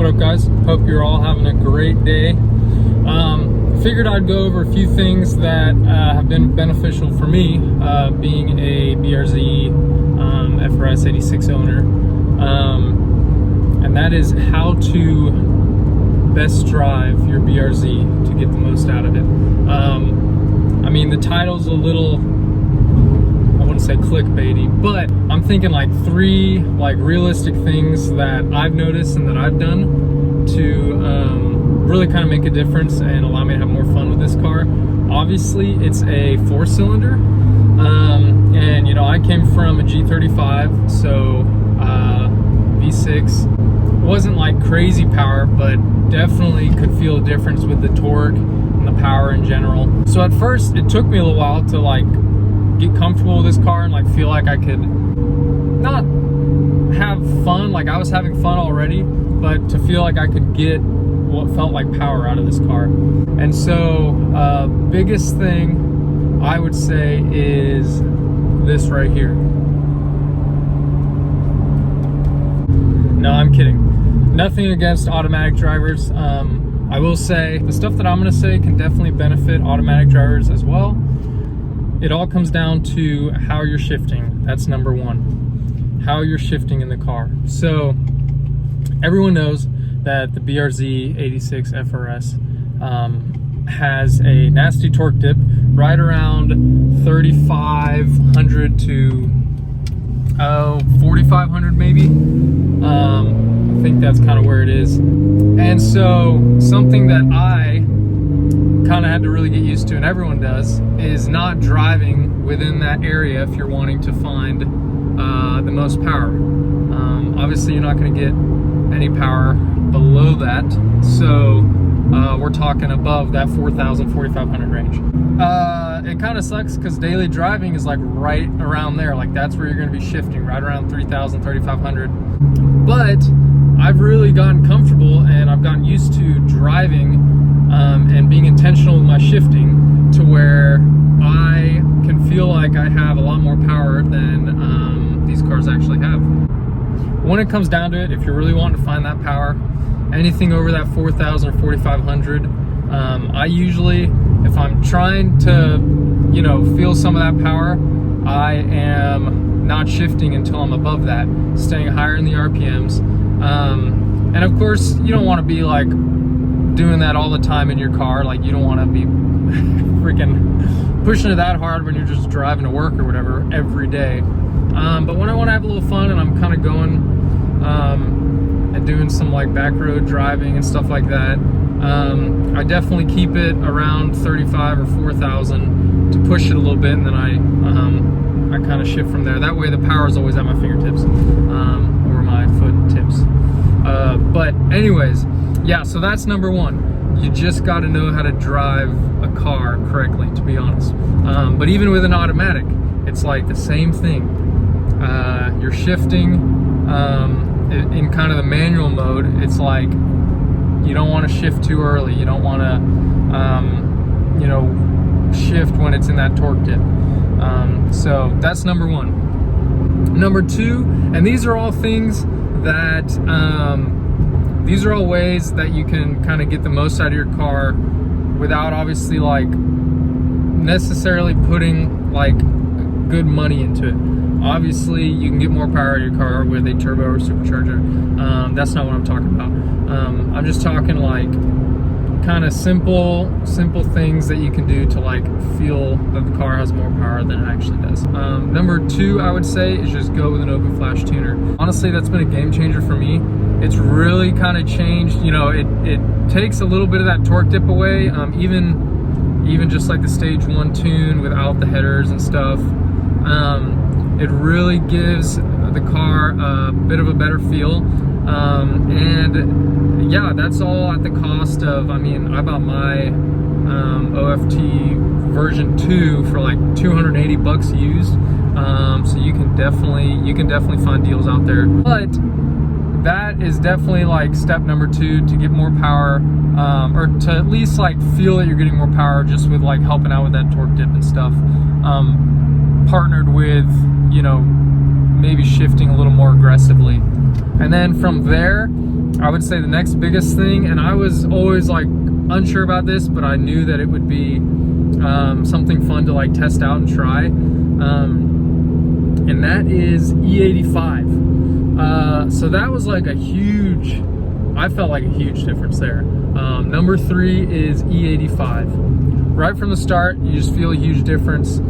What up, guys? Hope you're all having a great day. Figured I'd go over a few things that have been beneficial for me, being a BRZ FRS 86 owner, and that is how to best drive your BRZ to get the most out of it. I mean, the title's a little, I wouldn't say clickbaity, but I'm thinking like 3 realistic things that I've noticed and that I've done to really kind of make a difference and allow me to have more fun with this car. Obviously, it's a 4-cylinder, and you know, I came from a G35, so V6 wasn't like crazy power, but definitely could feel a difference with the torque and the power in general. So at first, it took me a little while to like get comfortable with this car and like feel like I could not have fun, like I was having fun already, but to feel like I could get what felt like power out of this car. And so biggest thing I would say is this right here. No, I'm kidding. Nothing against automatic drivers. I will say the stuff that I'm going to say can definitely benefit automatic drivers as well. It all comes down to how you're shifting. That's number one. How you're shifting in the car. So everyone knows that the BRZ 86 FRS has a nasty torque dip right around 3,500 to 4,500 maybe. I think that's kind of where it is. And so something that I kind of had to really get used to, and everyone does, is not driving within that area if you're wanting to find the most power. Obviously, you're not going to get any power below that, so we're talking above that 4,000, 4,500 range. It kind of sucks because daily driving is like right around there, like that's where you're going to be shifting, right around 3,000, 3,500. But I've really gotten comfortable and I've gotten used to driving and being intentional with my shifting to where I can feel like I have a lot more power than these cars actually have. When it comes down to it, if you're really wanting to find that power, anything over that 4,000 or 4,500, I usually, if I'm trying to, you know, feel some of that power, I am not shifting until I'm above that, staying higher in the RPMs. And of course, you don't want to be like doing that all the time in your car. Like, you don't want to be freaking pushing it that hard when you're just driving to work or whatever every day. But when I want to have a little fun and I'm kind of going and doing some like back road driving and stuff like that, I definitely keep it around 35 or 4,000 to push it a little bit, and then I kind of shift from there. That way the power is always at my fingertips or my foot tips. But anyways, yeah, so that's number one. You just got to know how to drive a car correctly, to be honest. But even with an automatic, it's like the same thing. You're shifting in kind of the manual mode. It's like you don't want to shift too early. You don't want to, you know, shift when it's in that torque dip. So that's number one. Number two, and these are all things that, these are all ways that you can kind of get the most out of your car without obviously like necessarily putting like good money into it. Obviously, you can get more power out of your car with a turbo or supercharger. That's not what I'm talking about. I'm just talking like kind of simple things that you can do to like feel that the car has more power than it actually does. Number two, I would say, is just go with an open flash tuner. Honestly, that's been a game changer for me. It's really kind of changed. You know, it takes a little bit of that torque dip away. Even just like the stage 1 tune without the headers and stuff. It really gives the car a bit of a better feel. And yeah, that's all at the cost of, I mean, I bought my OFT version 2 for like 280 bucks used. So you can definitely find deals out there. But that is definitely like step number 2 to get more power, or to at least like feel that you're getting more power just with like helping out with that torque dip and stuff. Partnered with, you know, maybe shifting a little more aggressively. And then from there, I would say the next biggest thing, and I was always like unsure about this, but I knew that it would be something fun to like test out and try, and that is E85. So that was like a huge, I felt like a huge difference there. Number 3 is E85. Right from the start, you just feel a huge difference.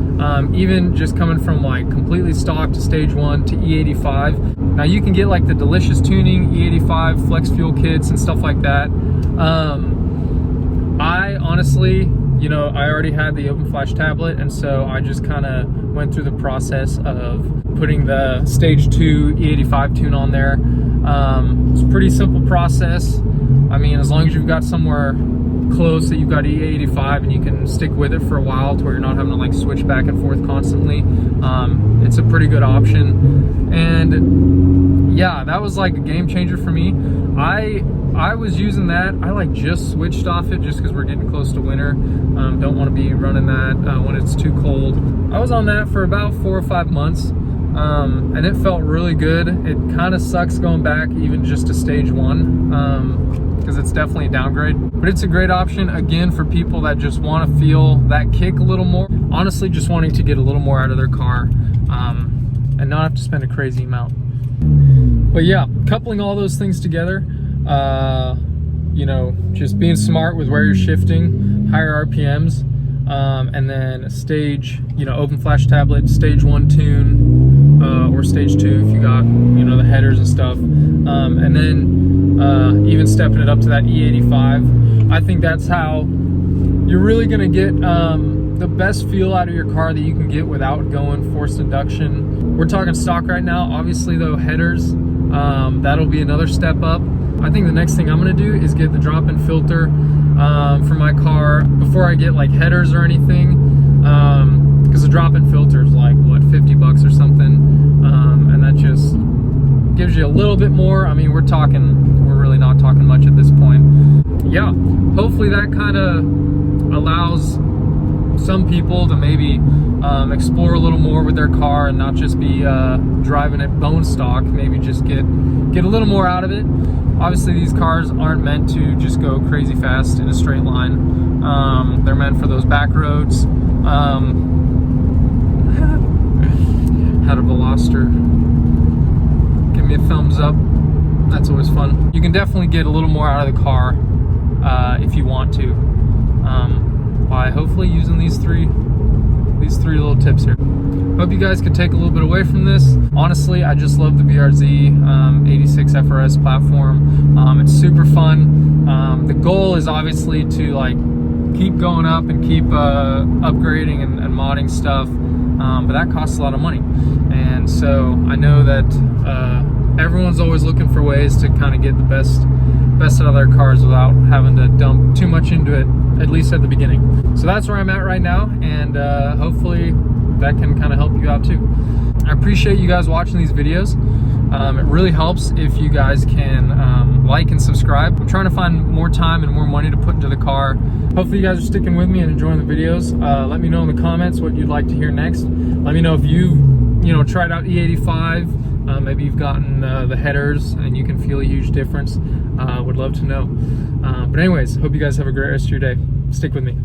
Even just coming from like completely stock to stage 1 to E85. Now you can get like the delicious tuning, E85 flex fuel kits and stuff like that. I honestly, you know, I already had the open flash tablet, and so I just kind of went through the process of putting the stage 2 E85 tune on there. It's a pretty simple process. I mean, as long as you've got somewhere close that you've got E85 and you can stick with it for a while to where you're not having to like switch back and forth constantly, it's a pretty good option. And yeah, that was like a game changer for me. I was using that. I like just switched off it just because we're getting close to winter. Don't want to be running that when it's too cold. I was on that for about 4 or 5 months, and it felt really good. It kind of sucks going back even just to stage 1, because it's definitely a downgrade, but it's a great option again for people that just want to feel that kick a little more. Honestly, just wanting to get a little more out of their car, and not have to spend a crazy amount. But yeah, coupling all those things together, you know, just being smart with where you're shifting, higher RPMs, and then stage, you know, open flash tablet, stage 1 tune, or stage 2 if you got, you know, the headers and stuff, and then even stepping it up to that E85. I think that's how you're really gonna get the best feel out of your car that you can get without going forced induction. We're talking stock right now. Obviously though, headers, that'll be another step up. I think the next thing I'm gonna do is get the drop-in filter for my car before I get like headers or anything, because the drop-in filter is like, what, 50 bucks or something, and that just gives you a little bit more. I mean, we're really not talking much at this point. Yeah, hopefully that kind of allows some people to maybe explore a little more with their car and not just be driving it bone stock, maybe just get a little more out of it. Obviously these cars aren't meant to just go crazy fast in a straight line. They're meant for those back roads. Had a Veloster give me a thumbs up. That's always fun. You can definitely get a little more out of the car if you want to, by hopefully using these three little tips here. Hope you guys could take a little bit away from this. Honestly, I just love the BRZ 86 FRS platform. It's super fun. The goal is obviously to like keep going up and keep upgrading and modding stuff, but that costs a lot of money. And so I know that everyone's always looking for ways to kind of get the best out of their cars without having to dump too much into it, at least at the beginning. So that's where I'm at right now, and hopefully that can kind of help you out too. I appreciate you guys watching these videos. It really helps if you guys can like and subscribe. I'm trying to find more time and more money to put into the car. Hopefully you guys are sticking with me and enjoying the videos. Let me know in the comments what you'd like to hear next. Let me know if you've tried out E85. Maybe you've gotten the headers and you can feel a huge difference. Would love to know. But anyways, hope you guys have a great rest of your day. Stick with me.